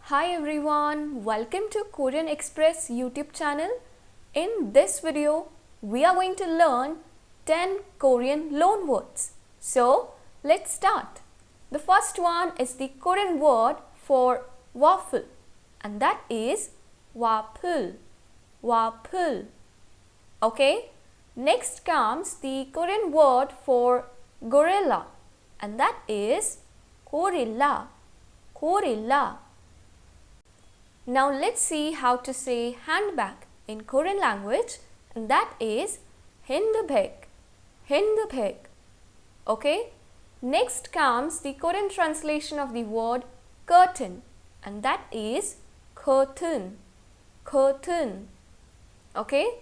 Hi everyone, welcome to Korean Express YouTube channel. In this video, we are going to learn 10 Korean loan words. So, let's start. The first one is the Korean word for waffle, and that is waffle. Waffle. Okay? Next comes the Korean word for gorilla, and that is gorilla. Gorilla. Now let's see how to say handbag in Korean language, and that is handbag. Handbag. Okay? Next comes the Korean translation of the word curtain, and that is curtain. Curtain. Okay?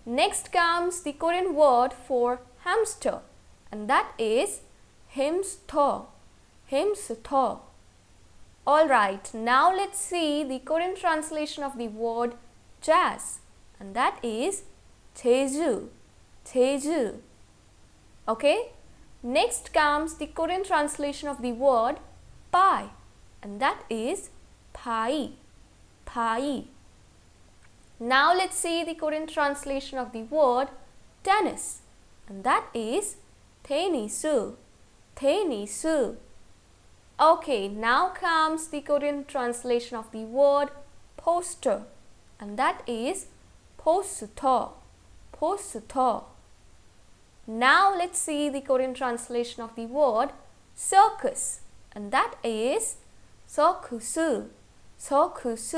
Next comes the Korean word for hamster, and that is hamster. Hamster. Alright, now let's see the Korean translation of the word jazz, and that is jeju. Jeju. Okay? Next comes the Korean translation of the word pie, and that is pie. Pie. Now let's see the Korean translation of the word tennis, and that is tennisu. Tennisu. Okay, now comes the Korean translation of the word poster, and that is poster. Poster. Now let's see the Korean translation of the word circus, and that is circus. Circus.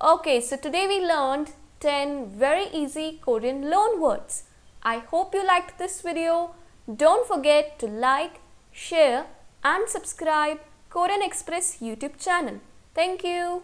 Okay, so today we learned 10 very easy Korean loan words. I hope you liked this video. Don't forget to like, share and subscribe Korean Express YouTube channel. Thank you.